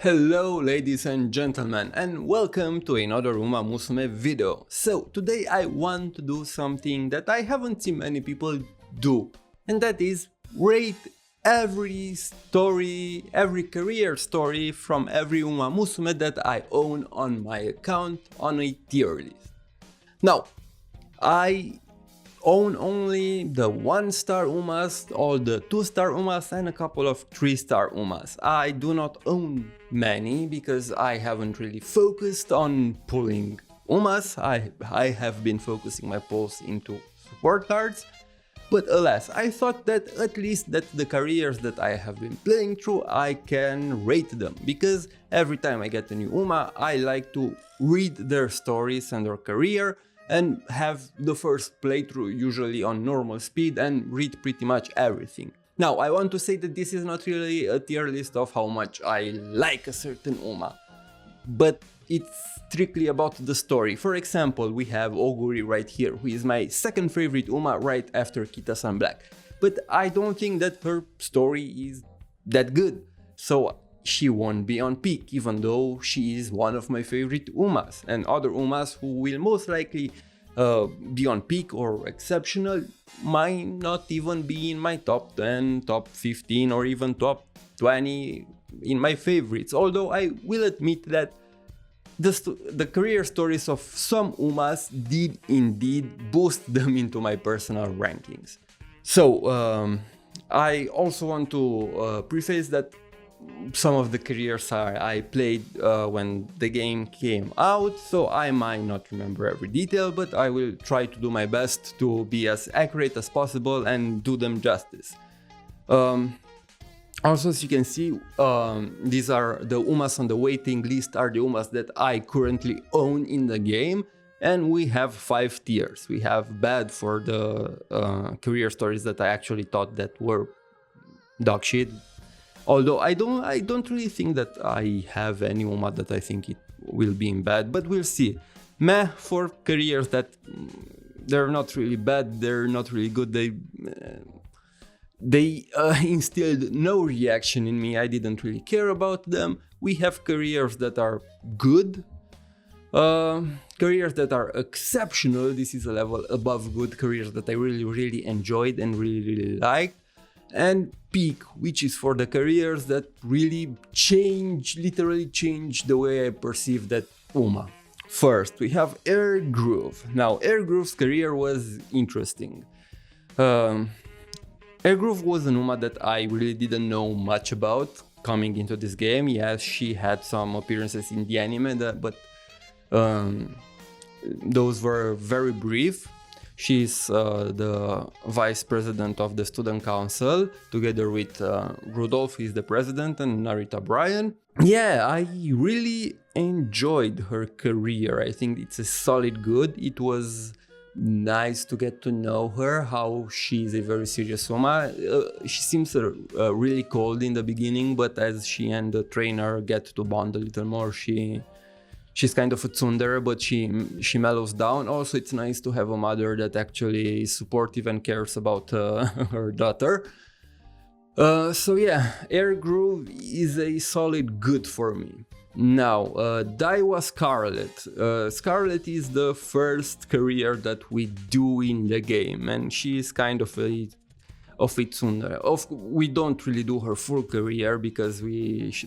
Hello ladies and gentlemen, and welcome to another Umamusume video. So today I want to do something that I haven't seen many people do, and that is rate every story, every career story from every Umamusume that I own on my account on a tier list. Now, I own only the 1-star Umas, all the 2-star Umas, and a couple of 3-star Umas. I do not own many because I haven't really focused on pulling Umas. I have been focusing my pulls into support cards. But alas, I thought that at least that the careers that I have been playing through, I can rate them. Because every time I get a new Uma, I like to read their stories and their career and have the first playthrough usually on normal speed and read pretty much everything. Now, I want to say that this is not really a tier list of how much I like a certain Uma, but it's strictly about the story. For example, we have Oguri right here, who is my second favorite Uma right after Kita-san Black. But I don't think that her story is that good, so she won't be on peak, even though she is one of my favorite Umas. And other Umas who will most likely be on peak or exceptional might not even be in my top 10, top 15 or even top 20 in my favorites. Although I will admit that the career stories of some Umas did indeed boost them into my personal rankings. So I also want to preface that some of the careers I played when the game came out, so I might not remember every detail, but I will try to do my best to be as accurate as possible and do them justice. Also, as you can see, these are the Umas on the waiting list are the Umas that I currently own in the game, and we have 5 tiers. We have bad for the career stories that I actually thought that were dog shit. Although I don't really think that I have any Uma that I think it will be in bad, but we'll see. Meh for careers that they're not really bad, they're not really good, they instilled no reaction in me, I didn't really care about them. We have careers that are good, careers that are exceptional, this is a level above good, careers that I really enjoyed and really liked. And peak, which is for the careers that really literally change the way I perceive that Uma. First, we have Air Groove. Now, Air Groove's career was interesting. Air Groove was an Uma that I really didn't know much about coming into this game. Yes, she had some appearances in the anime, but those were very brief. She's the vice president of the student council, together with Rudolph, he's the president, and Narita Bryan. Yeah, I really enjoyed her career. I think it's a solid good. It was nice to get to know her, how she's a very serious Uma. She seems really cold in the beginning, but as she and the trainer get to bond a little more, she's kind of a tsundere, but she mellows down. Also, it's nice to have a mother that actually is supportive and cares about her daughter. So yeah, Air Groove is a solid good for me. Now, Daiwa Scarlet. Scarlet is the first career that we do in the game, and she is kind of a tsundere. We don't really do her full career because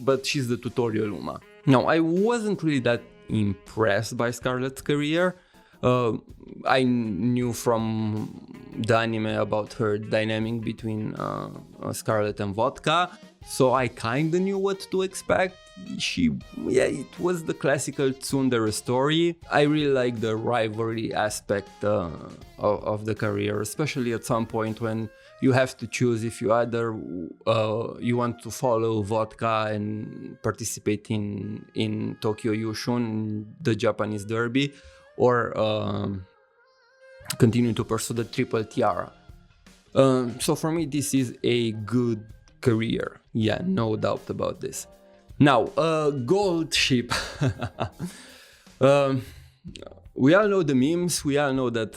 but she's the tutorial Uma. Now, I wasn't really that impressed by Scarlet's career. I knew from the anime about her dynamic between Scarlet and Vodka, so I kinda knew what to expect. It was the classical tsundere story. I really like the rivalry aspect of the career, especially at some point when you have to choose if you either you want to follow Vodka and participate in Tokyo Yushun, the Japanese derby, or continue to pursue the Triple Tiara. So for me, this is a good career. Yeah, no doubt about this. Now, Gold Ship. We all know the memes, we all know that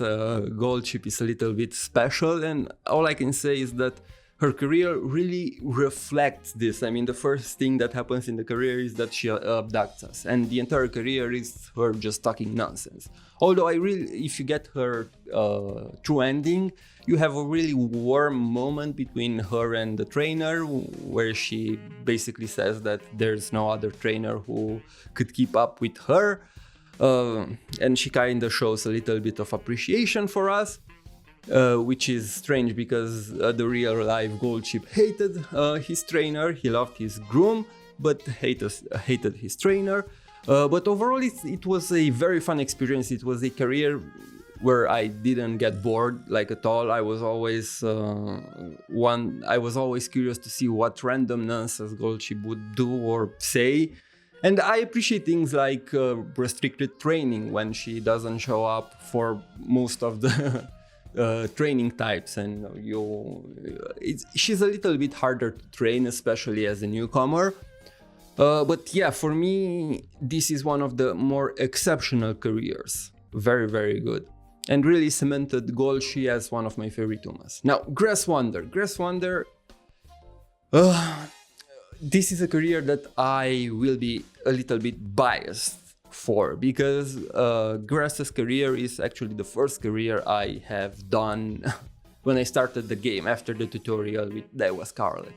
Gold Ship is a little bit special, and all I can say is that her career really reflects this. I mean, the first thing that happens in the career is that she abducts us, and the entire career is her just talking nonsense. Although if you get her true ending, you have a really warm moment between her and the trainer, where she basically says that there's no other trainer who could keep up with her, and she kind of shows a little bit of appreciation for us. Which is strange because the real life Gold Ship hated his trainer. He loved his groom, but hated his trainer. But overall, it was a very fun experience. It was a career where I didn't get bored like at all. I was always curious to see what random nonsense Gold Ship would do or say. And I appreciate things like restricted training when she doesn't show up for most of the training types, and she's a little bit harder to train, especially as a newcomer. But yeah, for me, this is one of the more exceptional careers. Very, very good. And really cemented Golshi as one of my favorite Umas. Now, Grass Wonder, this is a career that I will be a little bit biased for, because Grass's career is actually the first career I have done when I started the game after the tutorial with Dewa Scarlet.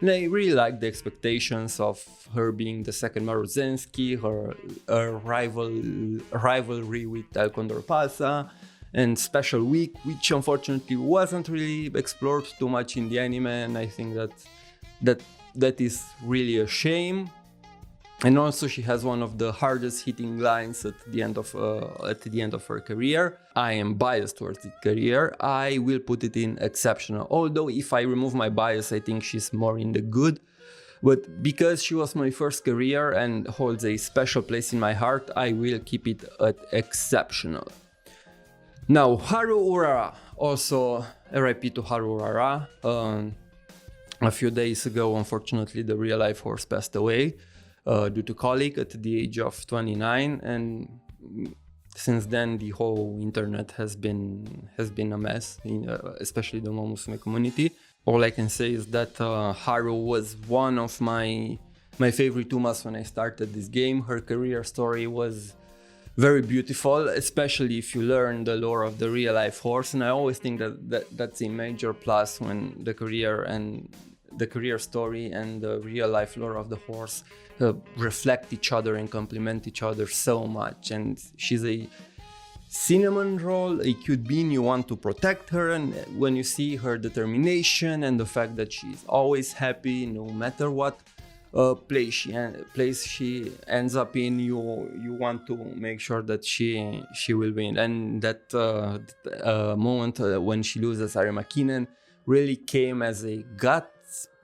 And I really like the expectations of her being the second Maruzensky, her rivalry with El Condor Pasa, and Special Week, which unfortunately wasn't really explored too much in the anime, and I think that is really a shame. And also she has one of the hardest hitting lines at the end of her career. I am biased towards the career. I will put it in exceptional. Although if I remove my bias, I think she's more in the good. But because she was my first career and holds a special place in my heart, I will keep it at exceptional. Now, Haru Urara. Also, RIP to Haru Urara. A few days ago, unfortunately, the real life horse passed away. Due to colic at the age of 29, and since then the whole internet has been a mess, especially the Umamusume community. All I can say is that Haru was one of my favorite Umas when I started this game. Her career story was very beautiful, especially if you learn the lore of the real life horse, and I always think that's a major plus when the career story and the real life lore of the horse reflect each other and complement each other so much. And she's a cinnamon roll, a cute bean. You want to protect her, and when you see her determination and the fact that she's always happy no matter what place she ends up in, you want to make sure that she will win. And that moment when she loses Arimakinen really came as a gut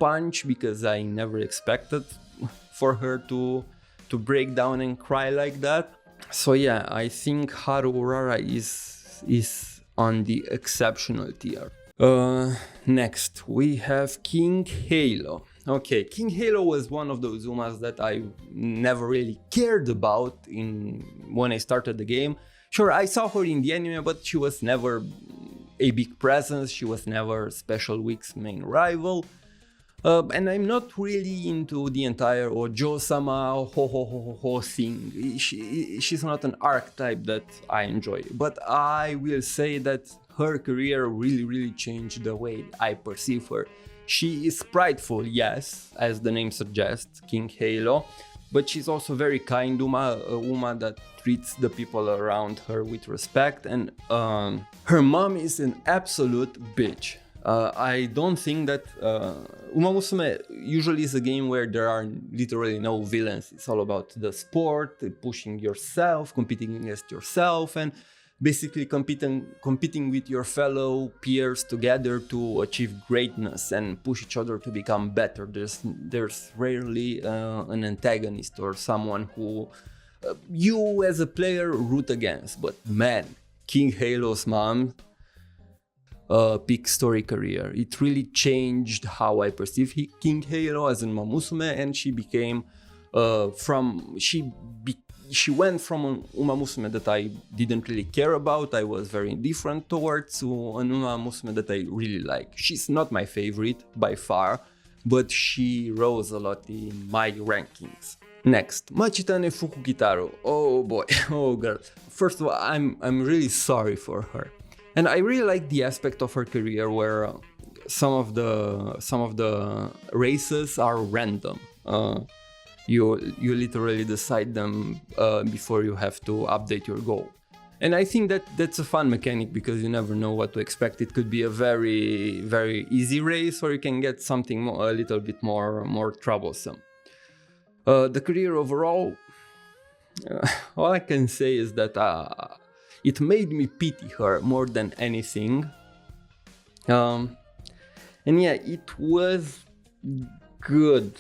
punch, because I never expected for her to break down and cry like that. So yeah, I think Haru Urara is on the exceptional tier. Next we have King Halo. Okay, King Halo was one of those Umas that I never really cared about when I started the game. Sure, I saw her in the anime, but she was never a big presence. She was never Special Week's main rival. And I'm not really into the entire Ojo-sama ho thing. She's not an archetype that I enjoy. But I will say that her career really changed the way I perceive her. She is prideful, yes, as the name suggests, King Halo, but she's also very kind Uma that treats the people around her with respect, and her mom is an absolute bitch. I don't think that Umamusume usually is a game where there are literally no villains. It's all about the sport, pushing yourself, competing against yourself, and basically competing with your fellow peers together to achieve greatness and push each other to become better. There's rarely an antagonist or someone who you as a player root against. But man, King Halo's mom, peak story career. It really changed how I perceive King Halo as in Umamusume, and she became She went from an Umamusume that I didn't really care about, I was very indifferent towards, to an Umamusume that I really like. She's not my favorite by far, but she rose a lot in my rankings. Next, Machitane Fukukitaro. Oh boy, oh girl. First of all, I'm really sorry for her. And I really like the aspect of her career where some of the races are random. You literally decide them before you have to update your goal. And I think that's a fun mechanic because you never know what to expect. It could be a very, very easy race, or you can get something a little bit more troublesome. The career overall, all I can say is that it made me pity her more than anything. And yeah, it was good.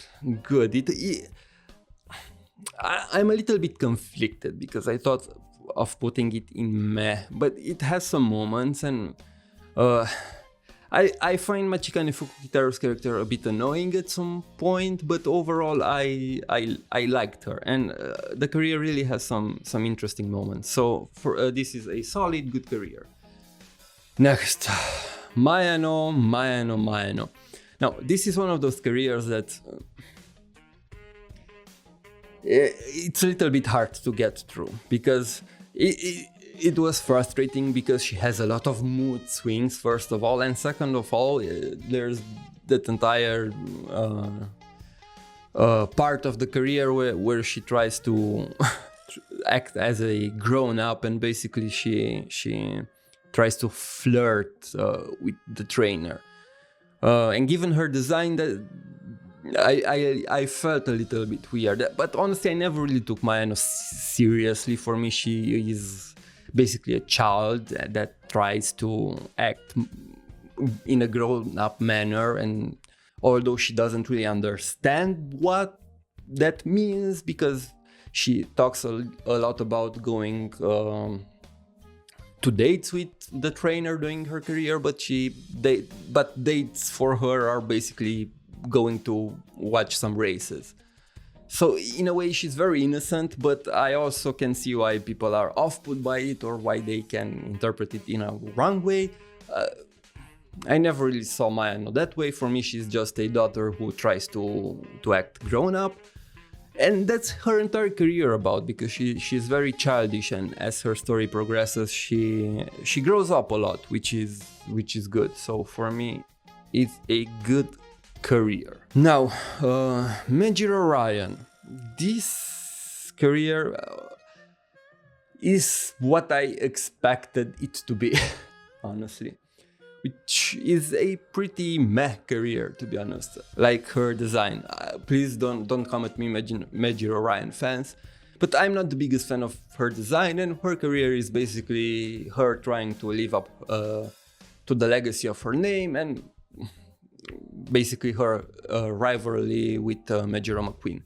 I'm a little bit conflicted because I thought of putting it in meh, but it has some moments, and I find Machikane Fukukitaro's character a bit annoying at some point, but overall I liked her, and the career really has some interesting moments. So for this is a solid, good career. Next, Mayano. Now this is one of those careers that it's a little bbit hard to get through because it was frustrating because she has a lot of mood swings, first of all, and second of all, there's that entire part of the career where she tries to act as a grown-up, and basically she tries to flirt with the trainer. And given her design, that I felt a little bit weird, but honestly I never really took Mayano seriously. For me, she is basically a child that tries to act in a grown-up manner, and although she doesn't really understand what that means because she talks a lot about going to dates with the trainer during her career, but dates for her are basically going to watch some races. So in a way she's very innocent, but I also can see why people are off-put by it or why they can interpret it in a wrong way. I never really saw Mayano that way. For me, she's just a daughter who tries to act grown up, and that's her entire career about, because she's very childish, and as her story progresses she grows up a lot, which is good. So for me, it's a good career. Now, Majiro Ryan. This career is what I expected it to be, honestly. Which is a pretty meh career, to be honest. Like her design. Please don't come at me, Majiro Ryan fans. But I'm not the biggest fan of her design, and her career is basically her trying to live up to the legacy of her name, and basically her rivalry with Majiro McQueen.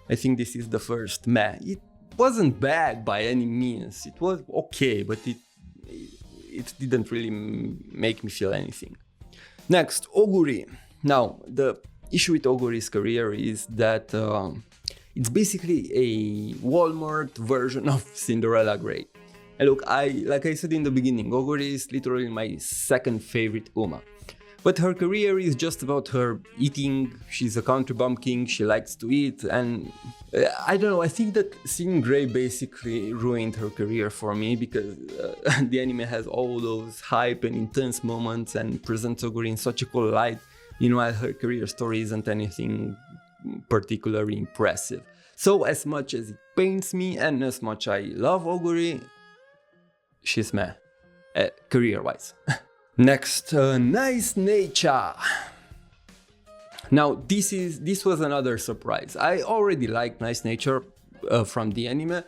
I think this is the first meh. It wasn't bad by any means. It was okay, but it didn't really make me feel anything. Next, Oguri. Now, the issue with Oguri's career is that it's basically a Walmart version of Cinderella Grey. And look, like I said in the beginning, Oguri is literally my second favorite Uma. But her career is just about her eating. She's a country bumpkin, she likes to eat, and I don't know, I think that Sin Grey basically ruined her career for me, because the anime has all those hype and intense moments and presents Oguri in such a cool light, meanwhile her career story isn't anything particularly impressive. So as much as it pains me and as much I love Oguri, she's meh, career-wise. Next, Nice Nature. Now, this was another surprise. I already liked Nice Nature from the anime,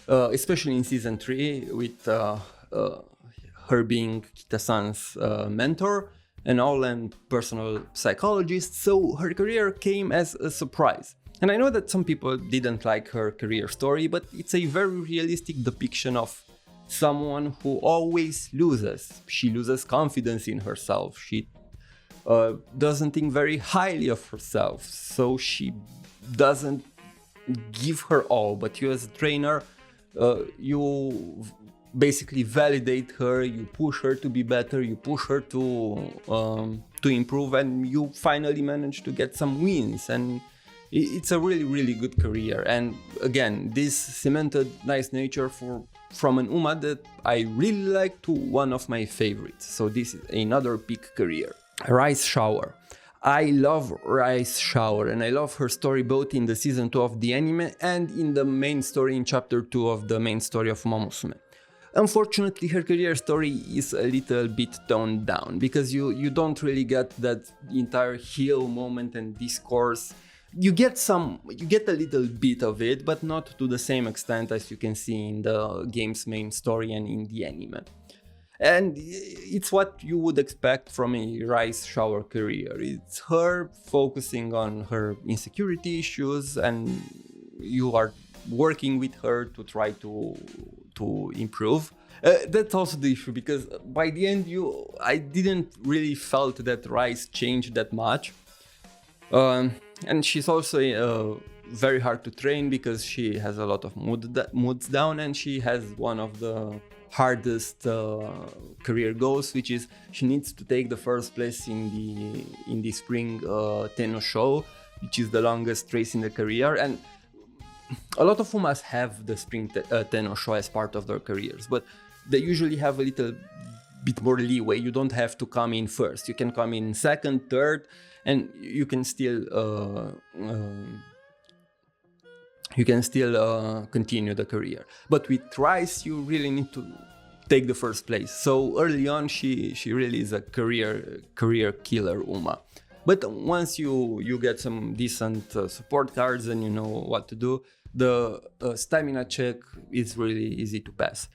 especially in season 3 with her being Kita-san's mentor and all, and personal psychologist. So her career came as a surprise. And I know that some people didn't like her career story, but it's a very realistic depiction of someone who always loses. She loses confidence in herself. She doesn't think very highly of herself. So she doesn't give her all, but you as a trainer, you basically validate her, you push her to be better, you push her to improve, and you finally manage to get some wins. And it's a really good career. And again, this cemented nice nature from an Uma that I really like to one of my favorites. So this is another peak career. Rice Shower. I love Rice Shower, and I love her story both in the season 2 of the anime and in the main story in chapter 2 of the main story of Umamusume. Unfortunately, her career story is a little bit toned down, because you don't really get that entire heel moment and discourse. You get a little bit of it, but not to the same extent as you can see in the game's main story and in the anime. And it's what you would expect from a Rice Shower career. It's her focusing on her insecurity issues, and you are working with her to try to improve. That's also the issue, because by the end I didn't really felt that Rice changed that much. And she's also very hard to train, because she has a lot of moods down, and she has one of the hardest career goals, which is she needs to take the first place in the spring Tenno show, which is the longest race in the career. And a lot of Umas have the spring Tenno show as part of their careers, but they usually have a little bit more leeway. You don't have to come in first, you can come in second, third, and you can still continue the career. But with Rice, you really need to take the first place. So early on, she really is a career killer Uma. But once you get some decent support cards and you know what to do, the stamina check is really easy to pass.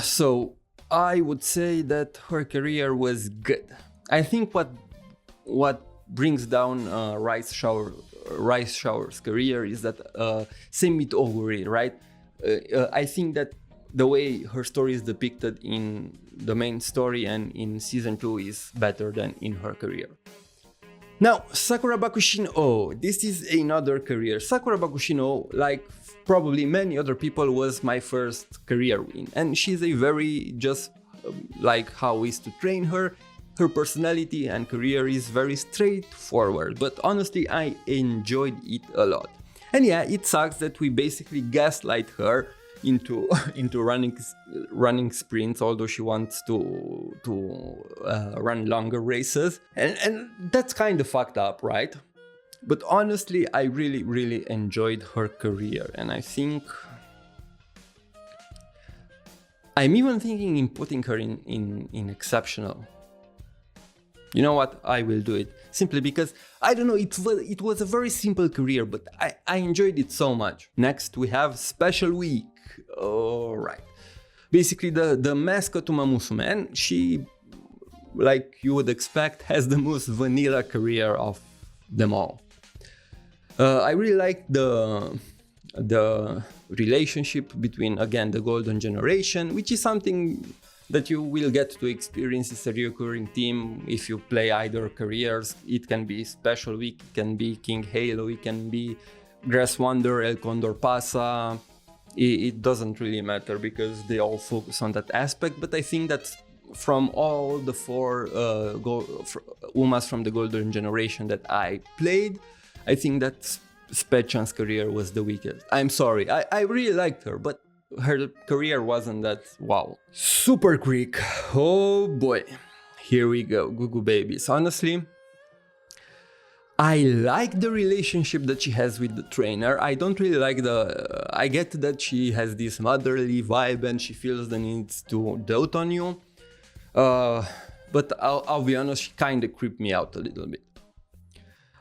So I would say that her career was good. I think what brings down Rice Shower's career is that same with Oguri, right? I think that the way her story is depicted in the main story and in season 2 is better than in her career. Now, Sakura Bakushino, this is another career. Sakura Bakushino, like probably many other people, was my first career win, and she's a very just like how is to train her. Her personality and career is very straightforward, but honestly I enjoyed it a lot. And yeah, it sucks that we basically gaslight her into running sprints, although she wants to run longer races, and that's kind of fucked up, right? But honestly, I really enjoyed her career, and I think I'm even thinking in putting her in exceptional. You know what? I will do it simply because I don't know. It was a very simple career, but I enjoyed it so much. Next, we have Special Week. All right. Basically, the mascot Umamusume, and she, like you would expect, has the most vanilla career of them all. I really like the relationship between, again, the Golden Generation, which is something that you will get to experience as a recurring theme if you play either careers. It can be Special Week, it can be King Halo, it can be Grass Wonder, El Condor Pasa. It doesn't really matter because they all focus on that aspect, but I think that from all the 4 Umas from the Golden Generation that I played, I think that Spechan's career was the weakest. I'm sorry, I really liked her, but her career wasn't that wow. Super Creek, oh boy, here we go, Gugu Babies. Honestly, I like the relationship that she has with the trainer. I don't really like I get that she has this motherly vibe and she feels the need to dote on you. But I'll be honest, she kinda creeped me out a little bit.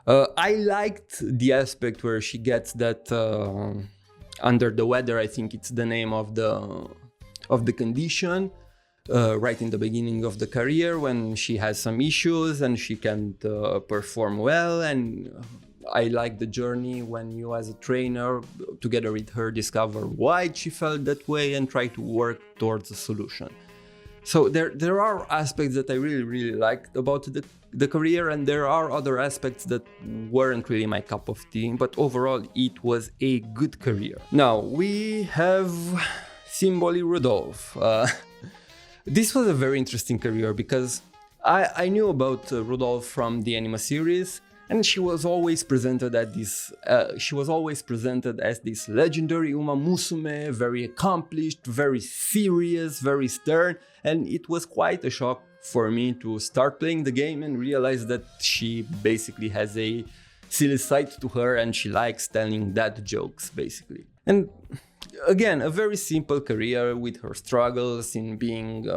I liked the aspect where she gets that under the weather, I think it's the name of the condition, right in the beginning of the career when she has some issues and she can't perform well. And I like the journey when you as a trainer, together with her, discover why she felt that way and try to work towards a solution. So there are aspects that I really liked about the career, and there are other aspects that weren't really my cup of tea, but overall it was a good career. Now we have Symboli Rudolph. This was a very interesting career because I knew about Rudolph from the anime series, and she was always presented as this legendary Umamusume, very accomplished, very serious, very stern, and it was quite a shock for me to start playing the game and realize that she basically has a silly side to her and she likes telling dad jokes basically. And again, a very simple career with her struggles in being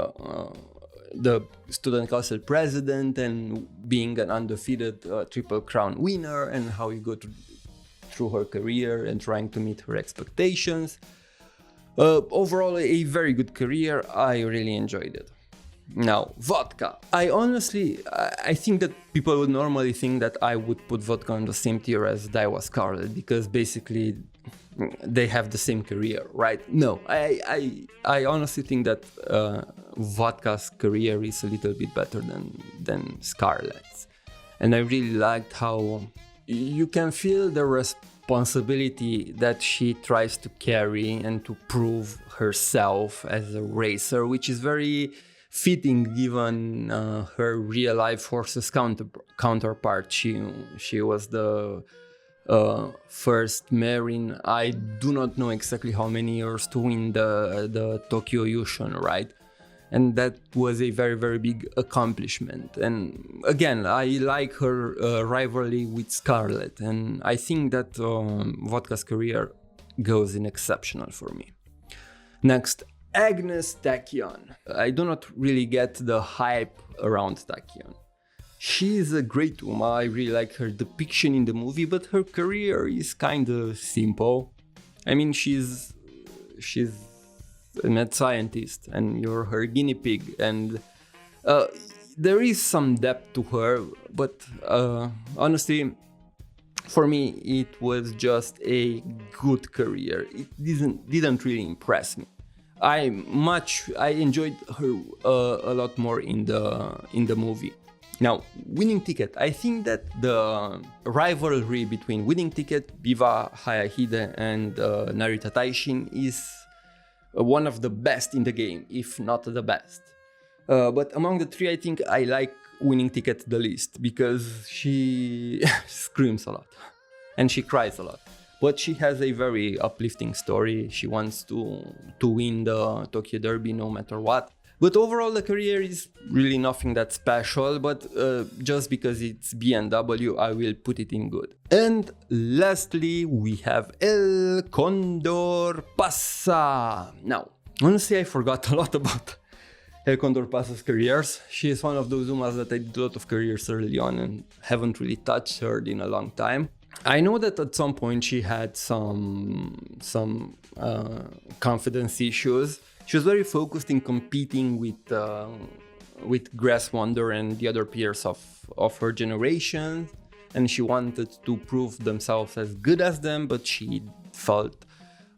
the student council president and being an undefeated Triple Crown winner, and how you go through her career and trying to meet her expectations. Overall, a very good career. I really enjoyed it. Now, Vodka. I think that people would normally think that I would put Vodka on the same tier as Daiwa Scarlet, because basically they have the same career, right? No, I honestly think that Vodka's career is a little bit better than Scarlet's. And I really liked how you can feel the responsibility that she tries to carry and to prove herself as a racer, which is very fitting given her real life horses counterpart. She was the first mare in, I do not know exactly how many years, to win the Tokyo Yushin, right? And that was a very big accomplishment. And again, I like her rivalry with Scarlet, and I think that Vodka's career goes in exceptional for me. Next, Agnes Tachyon. I do not really get the hype around Tachyon. She is a great Uma, I really like her depiction in the movie, but her career is kinda simple. I mean, she's a mad scientist and you're her guinea pig, and there is some depth to her, but honestly, for me, it was just a good career. It didn't really impress me. I enjoyed her a lot more in the movie. Now, Winning Ticket. I think that the rivalry between Winning Ticket, Biva Hayahide, and Narita Taishin is one of the best in the game, if not the best. But among the three, I think I like Winning Ticket the least, because she screams a lot and she cries a lot. But she has a very uplifting story. She wants to win the Tokyo Derby no matter what. But overall, the career is really nothing that special, but just because it's BMW, I will put it in good. And lastly, we have El Condor Pasa. Now, honestly, I forgot a lot about El Condor Pasa's careers. She is one of those Umas that I did a lot of careers early on and haven't really touched her in a long time. I know that at some point she had some confidence issues. She was very focused in competing with Grass Wonder and the other peers of her generation, and she wanted to prove themselves as good as them, but she felt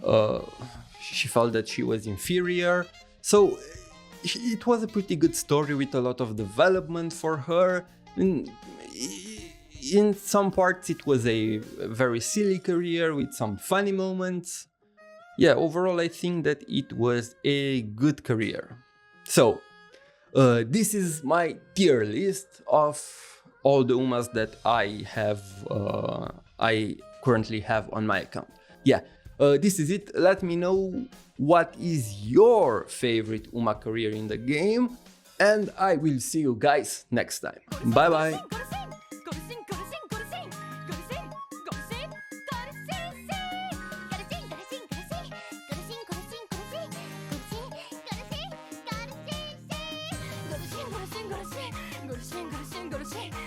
that she was inferior. So it was a pretty good story with a lot of development for her. In some parts it was a very silly career with some funny moments. Yeah, overall I think that it was a good career. So, this is my tier list of all the Umas that I currently have on my account. Yeah, this is it. Let me know what is your favorite Uma career in the game, and I will see you guys next time. Bye bye! Go to